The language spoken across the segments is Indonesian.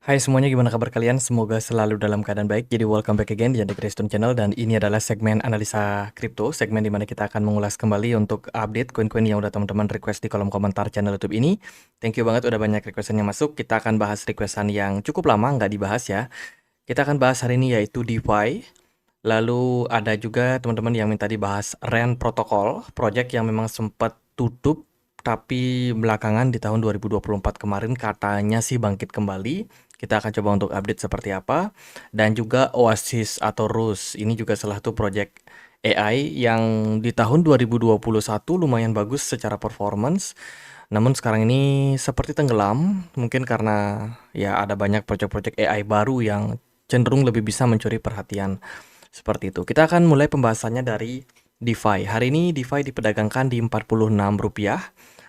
Hai semuanya, gimana kabar kalian? Semoga selalu dalam keadaan baik. Jadi welcome back again di Yandex Redstone Channel, dan ini adalah segmen analisa kripto, segmen dimana kita akan mengulas kembali untuk update koin-koin yang udah teman-teman request di kolom komentar channel YouTube ini. Thank you banget udah banyak requestan yang masuk. Kita akan bahas requestan yang cukup lama nggak dibahas ya. Kita akan bahas hari ini yaitu DeFi. Lalu ada juga teman-teman yang minta dibahas RAN Protocol, project yang memang sempat tutup tapi belakangan di tahun 2024 kemarin katanya sih bangkit kembali. Kita akan coba untuk update seperti apa. Dan juga Oasis atau Rus, ini juga salah satu project AI yang di tahun 2021 lumayan bagus secara performance. Namun sekarang ini seperti tenggelam, mungkin karena ya ada banyak project-project AI baru yang cenderung lebih bisa mencuri perhatian. Seperti itu. Kita akan mulai pembahasannya dari DeFi. Hari ini DeFi diperdagangkan di Rp46.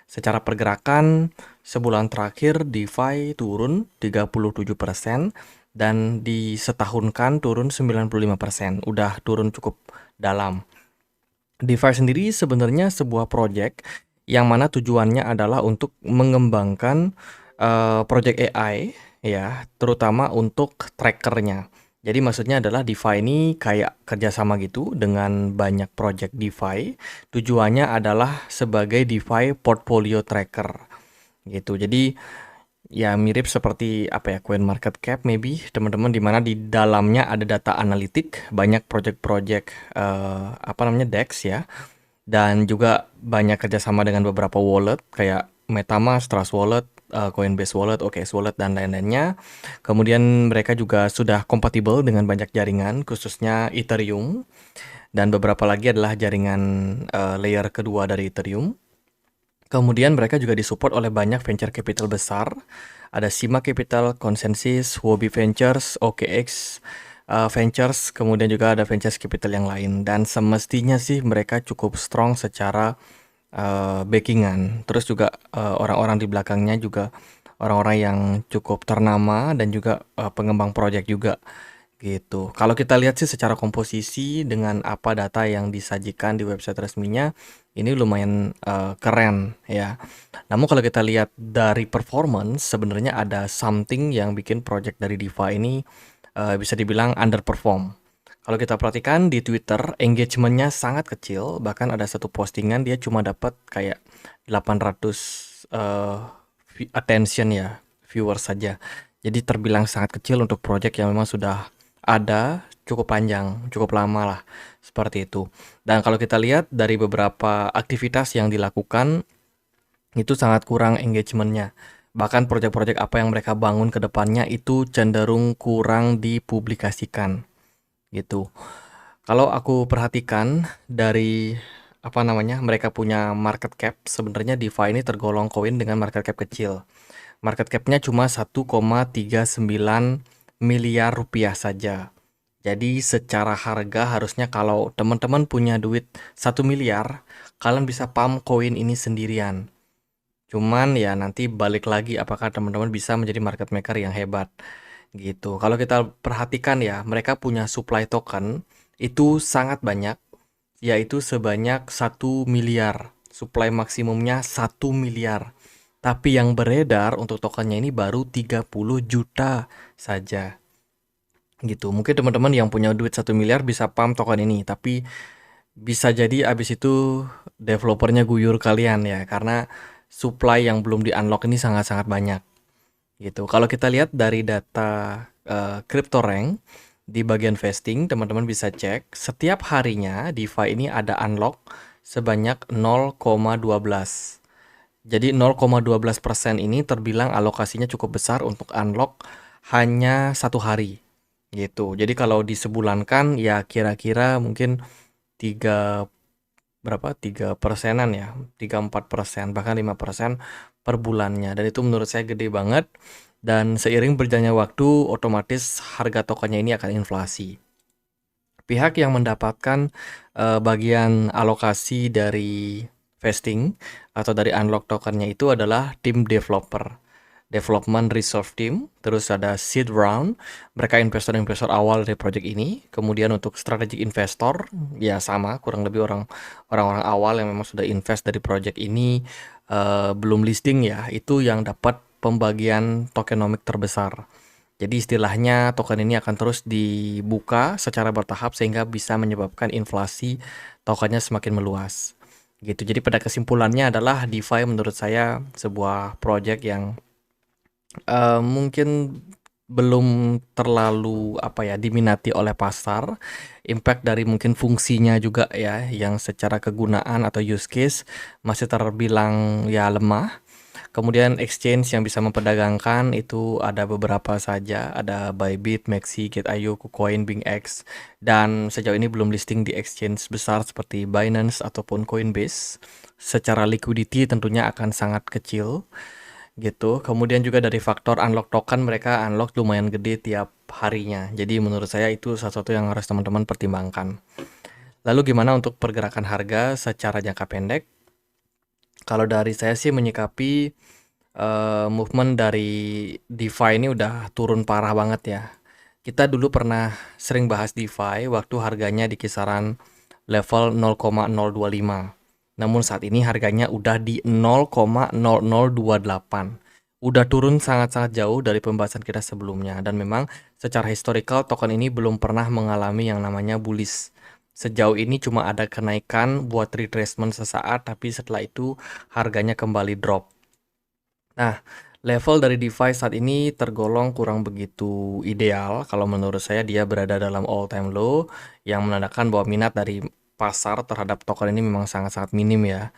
Secara pergerakan sebulan terakhir DeFi turun 37% dan di setahunkan turun 95%. Udah turun cukup dalam. DeFi sendiri sebenarnya sebuah project yang mana tujuannya adalah untuk mengembangkan project AI ya, terutama untuk trackernya. Jadi maksudnya adalah DeFi ini kayak kerjasama gitu dengan banyak project DeFi. Tujuannya adalah sebagai DeFi portfolio tracker gitu. Jadi ya mirip seperti apa ya, CoinMarketCap maybe teman-teman, di mana di dalamnya ada data analitik, banyak project-project apa namanya DEX ya, dan juga banyak kerjasama dengan beberapa wallet kayak MetaMask, Trust Wallet, Coinbase Wallet, OKX Wallet, dan lain-lainnya. Kemudian mereka juga sudah kompatibel dengan banyak jaringan, khususnya Ethereum, dan beberapa lagi adalah jaringan layer kedua dari Ethereum. Kemudian mereka juga disupport oleh banyak venture capital besar. Ada Sima Capital, Consensus, Huobi Ventures, OKX Ventures, kemudian juga ada Ventures Capital yang lain. Dan semestinya sih mereka cukup strong secara backingan. Terus juga orang-orang di belakangnya juga orang-orang yang cukup ternama dan juga pengembang project juga gitu. Kalau kita lihat sih secara komposisi dengan apa data yang disajikan di website resminya, ini lumayan keren ya. Namun kalau kita lihat dari performance, sebenarnya ada something yang bikin project dari DeFi ini bisa dibilang underperform. Kalau kita perhatikan di Twitter, engagementnya sangat kecil. Bahkan ada satu postingan dia cuma dapat kayak 800 attention ya, viewers saja. Jadi terbilang sangat kecil untuk project yang memang sudah ada cukup panjang, cukup lama lah, seperti itu. Dan kalau kita lihat dari beberapa aktivitas yang dilakukan, itu sangat kurang engagementnya. Bahkan proyek-proyek apa yang mereka bangun ke depannya itu cenderung kurang dipublikasikan gitu. Kalau aku perhatikan dari apa namanya, mereka punya market cap, sebenarnya DeFi ini tergolong koin dengan market cap kecil. Market cap-nya cuma 1,39 miliar rupiah saja. Jadi secara harga harusnya kalau teman-teman punya duit 1 miliar, kalian bisa pump koin ini sendirian. Cuman ya nanti balik lagi apakah teman-teman bisa menjadi market maker yang hebat gitu. Kalau kita perhatikan ya, mereka punya supply token itu sangat banyak, yaitu sebanyak 1 miliar. Supply maksimumnya 1 miliar. Tapi yang beredar untuk tokennya ini baru 30 juta saja. Gitu. Mungkin teman-teman yang punya duit 1 miliar bisa pump token ini, tapi bisa jadi abis itu developernya guyur kalian ya, karena supply yang belum di-unlock ini sangat-sangat banyak. Gitu. Kalau kita lihat dari data CryptoRank di bagian vesting, teman-teman bisa cek setiap harinya DeFi ini ada unlock sebanyak 0,12. Jadi 0,12% ini terbilang alokasinya cukup besar untuk unlock hanya satu hari gitu. Jadi kalau disebulankan ya kira-kira mungkin 3 berapa 3%-an ya, 3-4%, bahkan 5% per bulannya. Dan itu menurut saya gede banget. Dan seiring berjalannya waktu, otomatis harga tokennya ini akan inflasi. Pihak yang mendapatkan bagian alokasi dari vesting atau dari unlock tokennya itu adalah tim developer, development reserve team, terus ada seed round, mereka investor-investor awal dari project ini. Kemudian untuk strategic investor, ya sama, kurang lebih orang-orang awal yang memang sudah invest dari project ini, belum listing ya, itu yang dapat pembagian tokenomic terbesar Jadi istilahnya token ini akan terus dibuka secara bertahap sehingga bisa menyebabkan inflasi tokennya semakin meluas. Gitu. Jadi pada kesimpulannya adalah DeFi menurut saya sebuah project yang mungkin belum terlalu diminati oleh pasar. Impact dari mungkin fungsinya juga ya yang secara kegunaan atau use case masih terbilang ya lemah. Kemudian exchange yang bisa memperdagangkan itu ada beberapa saja, ada Bybit, Maxi, Gate.io, KuCoin, BingX, dan sejauh ini belum listing di exchange besar seperti Binance ataupun Coinbase. Secara liquidity tentunya akan sangat kecil gitu. Kemudian juga dari faktor unlock token, mereka unlock lumayan gede tiap harinya. Jadi menurut saya itu salah satu yang harus teman-teman pertimbangkan. Lalu gimana untuk pergerakan harga secara jangka pendek? Kalau dari saya sih menyikapi movement dari DeFi ini udah turun parah banget ya. Kita dulu pernah sering bahas DeFi waktu harganya di kisaran level 0,025. Namun saat ini harganya udah di 0,0028. Udah turun sangat-sangat jauh dari pembahasan kita sebelumnya. Dan memang secara historical token ini belum pernah mengalami yang namanya bullish. Sejauh ini cuma ada kenaikan buat retracement sesaat, tapi setelah itu harganya kembali drop. Nah, level dari DeFi saat ini tergolong kurang begitu ideal. Kalau menurut saya dia berada dalam all time low yang menandakan bahwa minat dari pasar terhadap token ini memang sangat-sangat minim ya.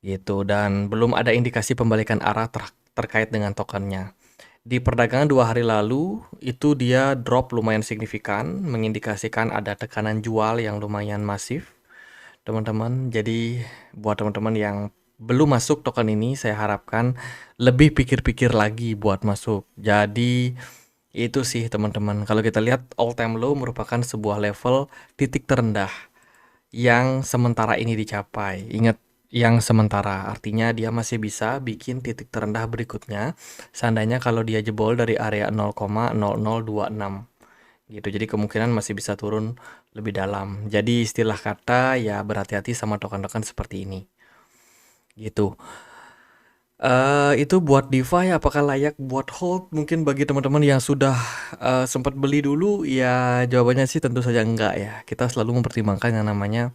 Gitu dan belum ada indikasi pembalikan arah terkait dengan tokennya. Di perdagangan 2 hari lalu itu dia drop lumayan signifikan, mengindikasikan ada tekanan jual yang lumayan masif, teman-teman. Jadi buat teman-teman yang belum masuk token ini, saya harapkan lebih pikir-pikir lagi buat masuk. Jadi itu sih teman-teman. Kalau kita lihat all time low merupakan sebuah level titik terendah yang sementara ini dicapai. Ingat yang sementara, artinya dia masih bisa bikin titik terendah berikutnya seandainya kalau dia jebol dari area 0,0026 gitu. Jadi kemungkinan masih bisa turun lebih dalam. Jadi istilah kata ya berhati-hati sama token-token seperti ini. Gitu. Itu buat DeFi apakah layak buat hold? Mungkin bagi teman-teman yang sudah sempat beli dulu ya jawabannya sih tentu saja enggak ya. Kita selalu mempertimbangkan yang namanya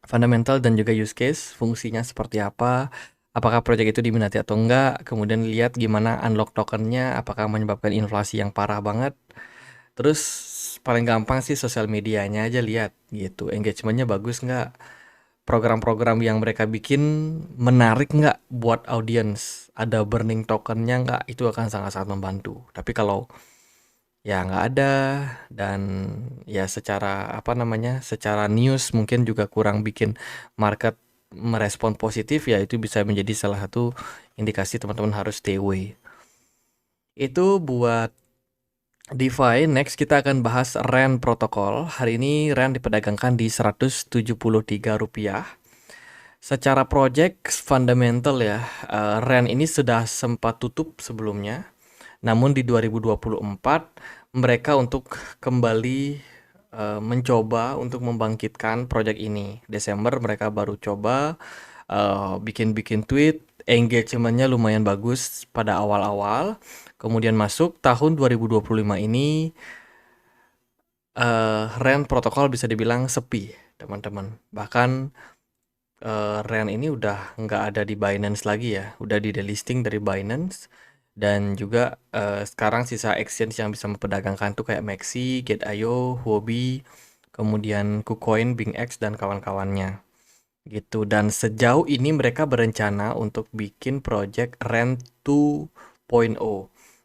fundamental dan juga use case, fungsinya seperti apa, apakah project itu diminati atau enggak, kemudian lihat gimana unlock tokennya, apakah menyebabkan inflasi yang parah banget. Terus paling gampang sih sosial medianya aja lihat gitu, engagementnya bagus nggak, program-program yang mereka bikin menarik nggak buat audiens, ada burning tokennya nggak, itu akan sangat-sangat membantu. Tapi kalau ya nggak ada dan ya secara news mungkin juga kurang bikin market merespon positif ya itu bisa menjadi salah satu indikasi teman-teman harus stay away. Itu buat DeFi. Next kita akan bahas RAN protokol. Hari ini RAN diperdagangkan di Rp173. Secara project fundamental ya, RAN ini sudah sempat tutup sebelumnya. Namun di 2024 mereka untuk kembali mencoba untuk membangkitkan project ini. Desember mereka baru coba bikin-bikin tweet, engagementnya lumayan bagus pada awal-awal. Kemudian masuk tahun 2025 ini RAN protokol bisa dibilang sepi, teman-teman. Bahkan RAN ini udah nggak ada di Binance lagi ya, udah di delisting dari Binance. Dan juga sekarang sisa exchange yang bisa memperdagangkan tuh kayak Maxi, Gate.io, Huobi, kemudian KuCoin, BingX, dan kawan-kawannya. Gitu. Dan sejauh ini mereka berencana untuk bikin project RAN 2.0,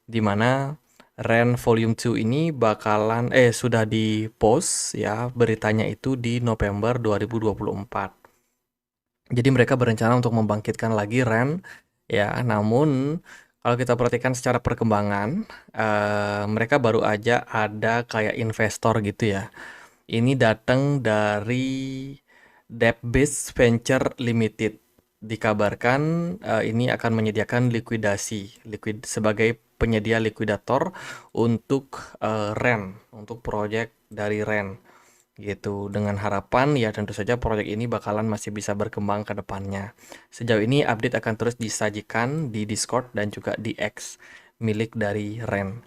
di mana RAN Volume 2 ini bakalan sudah di-post ya beritanya itu di November 2024. Jadi mereka berencana untuk membangkitkan lagi RAN ya, namun kalau kita perhatikan secara perkembangan, mereka baru aja ada kayak investor gitu ya. Ini datang dari Depbase Venture Limited. Dikabarkan ini akan menyediakan sebagai penyedia likuidator untuk RAN, untuk proyek dari RAN gitu, dengan harapan ya tentu saja proyek ini bakalan masih bisa berkembang ke depannya. Sejauh ini update akan terus disajikan di Discord dan juga di X milik dari RAN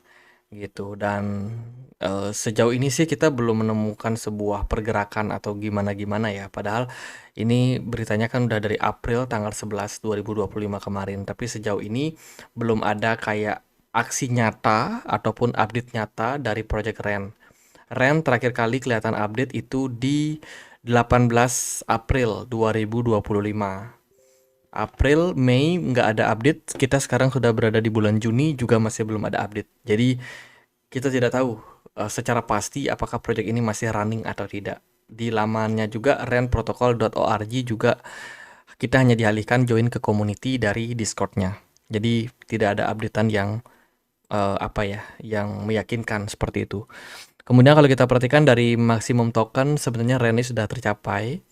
gitu. Dan sejauh ini sih kita belum menemukan sebuah pergerakan atau gimana-gimana ya. Padahal ini beritanya kan udah dari April tanggal 11 2025 kemarin, tapi sejauh ini belum ada kayak aksi nyata ataupun update nyata dari Project Ren. Ren terakhir kali kelihatan update itu di 18 April 2025. April, Mei nggak ada update. Kita sekarang sudah berada di bulan Juni juga masih belum ada update. Jadi kita tidak tahu secara pasti apakah proyek ini masih running atau tidak. Di lamannya juga renprotocol.org juga kita hanya dialihkan join ke community dari Discord-nya. Jadi tidak ada updatean yang yang meyakinkan seperti itu. Kemudian kalau kita perhatikan dari maksimum token sebenarnya REN ini sudah tercapai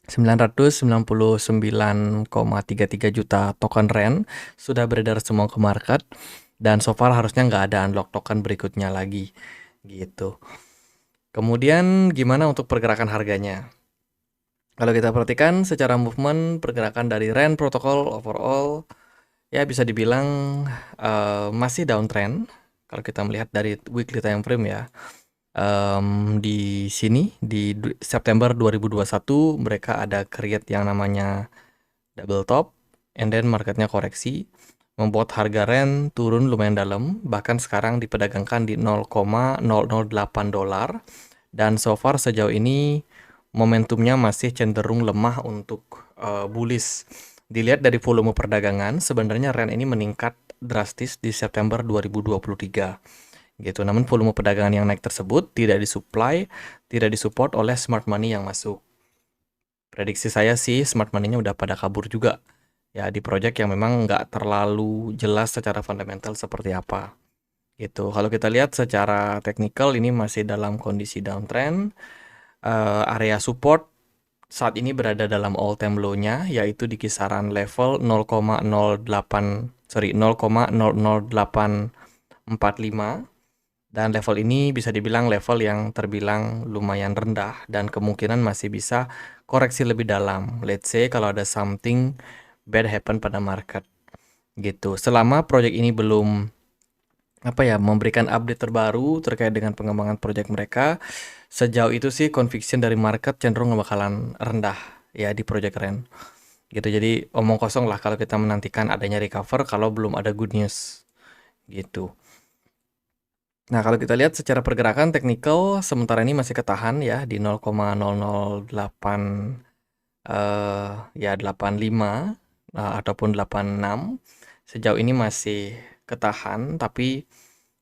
999,33 juta token REN sudah beredar semua ke market, dan so far harusnya nggak ada unlock token berikutnya lagi gitu. Kemudian gimana untuk pergerakan harganya? Kalau kita perhatikan secara movement pergerakan dari REN protokol overall ya bisa dibilang masih downtrend. Kalau kita melihat dari weekly time frame ya. Di sini di September 2021 mereka ada create yang namanya double top and then marketnya koreksi membuat harga REN turun lumayan dalam, bahkan sekarang diperdagangkan di 0,008 dolar, dan so far sejauh ini momentumnya masih cenderung lemah untuk bullish. Dilihat dari volume perdagangan sebenarnya REN ini meningkat drastis di September 2023 gitu. Namun volume perdagangan yang naik tersebut tidak disupply, tidak disupport oleh smart money yang masuk. Prediksi saya sih smart money-nya udah pada kabur juga ya di project yang memang nggak terlalu jelas secara fundamental seperti apa gitu. Kalau kita lihat secara teknikal ini masih dalam kondisi downtrend. Area support saat ini berada dalam all time low-nya yaitu di kisaran level 0,00845. Dan level ini bisa dibilang level yang terbilang lumayan rendah dan kemungkinan masih bisa koreksi lebih dalam. Let's say kalau ada something bad happen pada market gitu. Selama proyek ini belum memberikan update terbaru terkait dengan pengembangan proyek mereka, sejauh itu sih conviction dari market cenderung bakalan rendah ya di proyek Ren. Gitu. Jadi omong kosong lah kalau kita menantikan adanya recover kalau belum ada good news gitu. Nah, kalau kita lihat secara pergerakan teknikal sementara ini masih ketahan ya di 0,008 ya 85 ataupun 86. Sejauh ini masih ketahan, tapi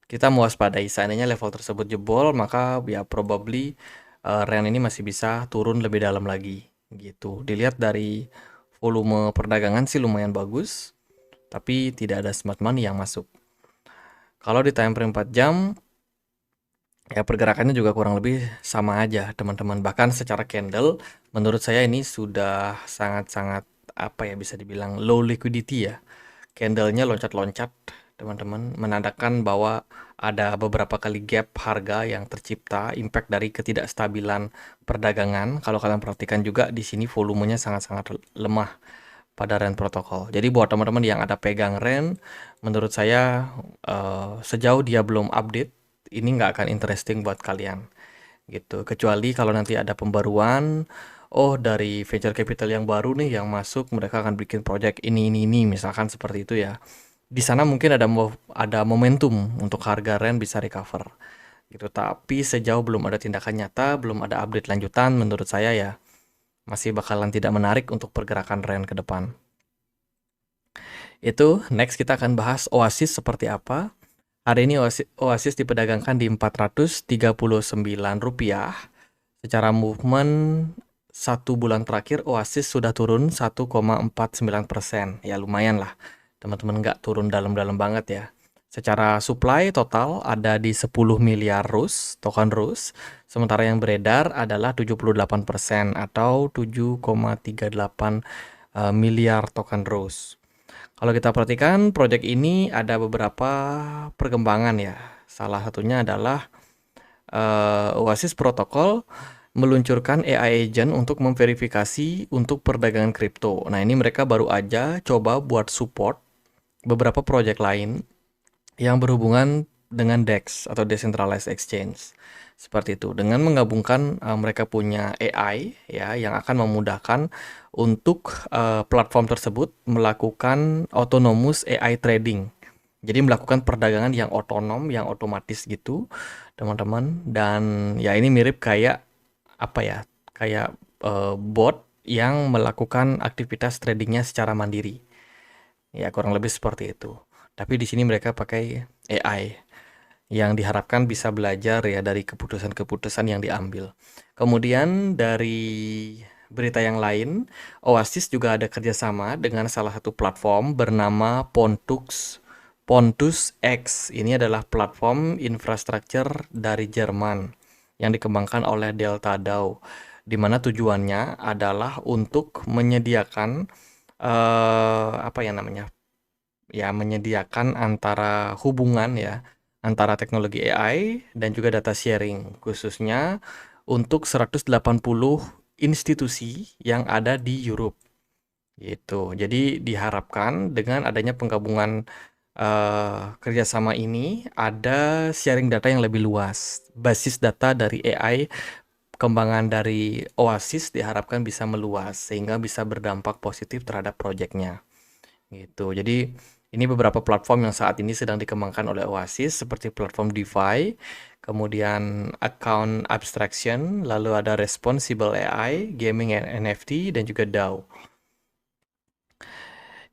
kita mewaspadai seandainya level tersebut jebol maka ya probably REN ini masih bisa turun lebih dalam lagi gitu. Dilihat dari volume perdagangan sih lumayan bagus, tapi tidak ada smart money yang masuk. Kalau di time frame 4 jam, ya pergerakannya juga kurang lebih sama aja teman-teman. Bahkan secara candle, menurut saya ini sudah sangat-sangat bisa dibilang low liquidity ya. Candlenya loncat-loncat teman-teman, menandakan bahwa ada beberapa kali gap harga yang tercipta, impact dari ketidakstabilan perdagangan. Kalau kalian perhatikan juga di sini volumenya sangat-sangat lemah pada REN protokol. Jadi buat teman-teman yang ada pegang REN, menurut saya sejauh dia belum update, ini nggak akan interesting buat kalian gitu. Kecuali kalau nanti ada pembaruan, dari venture capital yang baru nih yang masuk, mereka akan bikin project ini, misalkan seperti itu ya. Di sana mungkin ada momentum untuk harga REN bisa recover gitu. Tapi sejauh belum ada tindakan nyata, belum ada update lanjutan, menurut saya ya masih bakalan tidak menarik untuk pergerakan REN ke depan. Itu next kita akan bahas Oasis seperti apa. Hari ini Oasis diperdagangkan di Rp439. Secara movement 1 bulan terakhir Oasis sudah turun 1,49%. Ya lumayan lah. Teman-teman nggak turun dalam-dalam banget ya. Secara supply total ada di 10 miliar RUS, token RUS. Sementara yang beredar adalah 78% atau 7,38 miliar token RUS. Kalau kita perhatikan proyek ini ada beberapa perkembangan ya. Salah satunya adalah Oasis Protocol meluncurkan AI agent untuk memverifikasi untuk perdagangan kripto. Nah, ini mereka baru aja coba buat support beberapa proyek lain yang berhubungan dengan DEX atau Decentralized Exchange. Seperti itu. Dengan menggabungkan mereka punya AI ya yang akan memudahkan untuk platform tersebut melakukan autonomous AI trading. Jadi melakukan perdagangan yang otonom, yang otomatis gitu, teman-teman. Dan ya ini mirip kayak apa ya? Kayak bot yang melakukan aktivitas tradingnya secara mandiri. Ya kurang lebih seperti itu. Tapi di sini mereka pakai AI yang diharapkan bisa belajar ya dari keputusan-keputusan yang diambil. Kemudian dari berita yang lain, Oasis juga ada kerjasama dengan salah satu platform bernama Pontus X. Ini adalah platform infrastruktur dari Jerman yang dikembangkan oleh Delta DAO, di mana tujuannya adalah untuk menyediakan apa ya namanya? Ya, menyediakan antara hubungan ya antara teknologi AI dan juga data sharing, khususnya untuk 180 institusi yang ada di Europe. Gitu. Jadi diharapkan dengan adanya penggabungan kerjasama ini ada sharing data yang lebih luas. Basis data dari AI kembangan dari Oasis diharapkan bisa meluas sehingga bisa berdampak positif terhadap proyeknya. Gitu. Jadi ini beberapa platform yang saat ini sedang dikembangkan oleh Oasis seperti platform DeFi, kemudian account abstraction, lalu ada responsible AI, gaming and NFT, dan juga DAO.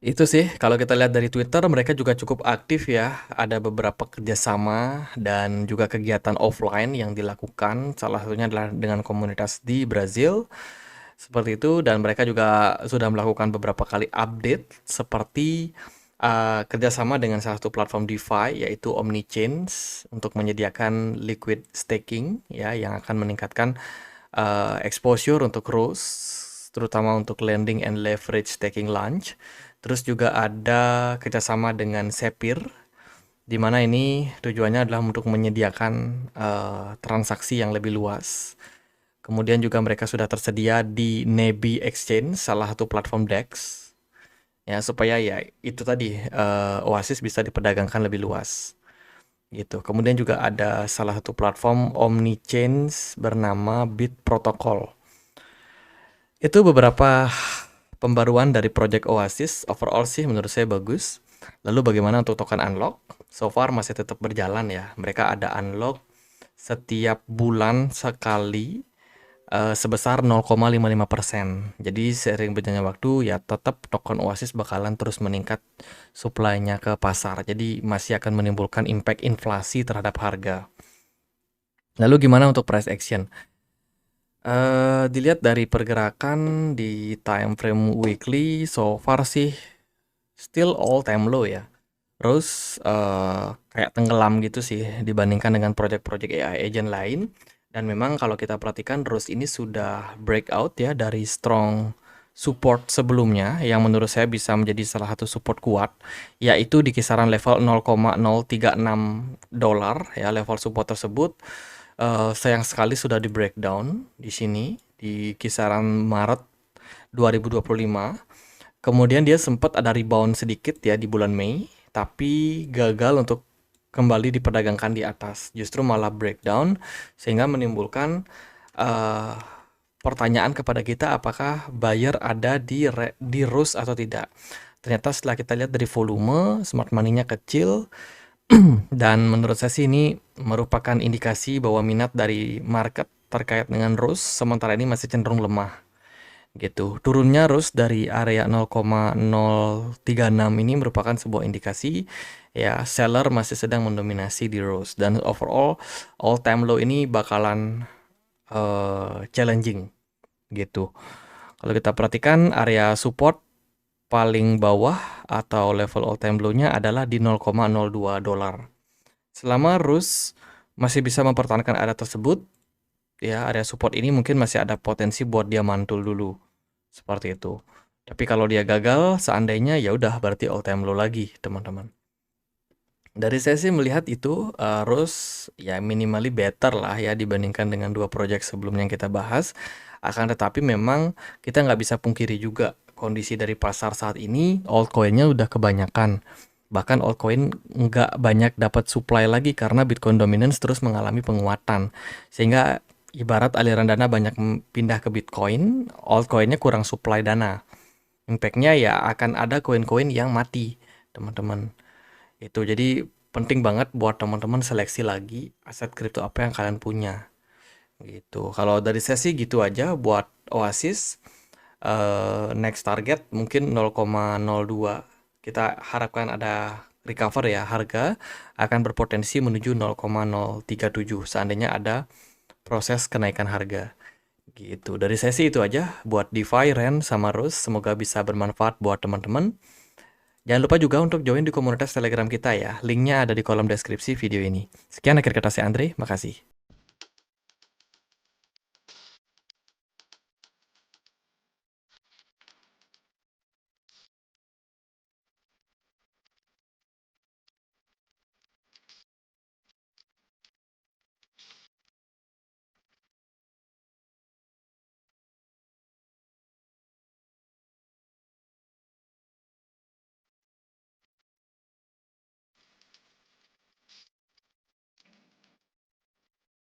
Itu sih, kalau kita lihat dari Twitter, mereka juga cukup aktif ya. Ada beberapa kerjasama dan juga kegiatan offline yang dilakukan. Salah satunya adalah dengan komunitas di Brazil. Seperti itu, dan mereka juga sudah melakukan beberapa kali update seperti kerjasama dengan salah satu platform DeFi yaitu OmniChains untuk menyediakan liquid staking ya yang akan meningkatkan exposure untuk ROS, terutama untuk lending and leverage staking launch. Terus juga ada kerjasama dengan Sepir, di mana ini tujuannya adalah untuk menyediakan transaksi yang lebih luas. Kemudian juga mereka sudah tersedia di Nebi Exchange, salah satu platform DEX. Ya, supaya ya itu tadi Oasis bisa diperdagangkan lebih luas. Gitu. Kemudian juga ada salah satu platform OmniChains bernama Bit Protocol. Itu beberapa pembaruan dari project Oasis. Overall sih menurut saya bagus. Lalu bagaimana untuk token unlock? So far masih tetap berjalan ya. Mereka ada unlock setiap bulan sekali sebesar 0,55%. Jadi seiring berjalannya waktu ya tetap token Oasis bakalan terus meningkat supply-nya ke pasar. Jadi masih akan menimbulkan impact inflasi terhadap harga. Lalu gimana untuk price action? Dilihat dari pergerakan di time frame weekly, so far sih still all time low ya. Terus kayak tenggelam gitu sih dibandingkan dengan project-project AI agent lain. Dan memang kalau kita perhatikan Rose ini sudah breakout ya dari strong support sebelumnya yang menurut saya bisa menjadi salah satu support kuat, yaitu di kisaran level 0,036 dolar ya. Level support tersebut sayang sekali sudah di breakdown di sini di kisaran Maret 2025. Kemudian dia sempat ada rebound sedikit ya di bulan Mei, tapi gagal untuk kembali diperdagangkan di atas, justru malah breakdown sehingga menimbulkan pertanyaan kepada kita apakah buyer ada di Rose atau tidak. Ternyata setelah kita lihat dari volume, smart money-nya kecil dan menurut saya sih ini merupakan indikasi bahwa minat dari market terkait dengan Rose sementara ini masih cenderung lemah. Gitu. Turunnya Rose dari area 0,036 ini merupakan sebuah indikasi ya seller masih sedang mendominasi di Rose dan overall all time low ini bakalan challenging gitu. Kalau kita perhatikan area support paling bawah atau level all time low-nya adalah di 0,02 dolar. Selama Rose masih bisa mempertahankan area tersebut, ya area support ini mungkin masih ada potensi buat dia mantul dulu seperti itu. Tapi kalau dia gagal seandainya ya udah berarti all time low lagi teman-teman. Dari saya sih melihat itu Rose ya minimally better lah ya dibandingkan dengan dua project sebelumnya yang kita bahas. Akan tetapi memang kita nggak bisa pungkiri juga kondisi dari pasar saat ini altcoin-nya udah kebanyakan Bahkan altcoin nggak banyak dapat supply lagi karena Bitcoin dominance terus mengalami penguatan. Sehingga ibarat aliran dana banyak pindah ke Bitcoin, altcoinnya kurang supply dana. Impact-nya ya akan ada koin-koin yang mati, teman-teman. Itu jadi penting banget buat teman-teman seleksi lagi aset kripto apa yang kalian punya. Gitu. Kalau dari sesi gitu aja buat Oasis. Next target mungkin 0,02. Kita harapkan ada recover ya, harga akan berpotensi menuju 0,037 seandainya ada proses kenaikan harga. Gitu. Dari sesi itu aja buat DeFi, Ren, sama Rus. Semoga bisa bermanfaat buat teman-teman. Jangan lupa juga untuk join di komunitas Telegram kita ya. Linknya ada di kolom deskripsi video ini. Sekian akhir kata saya Andre, makasih.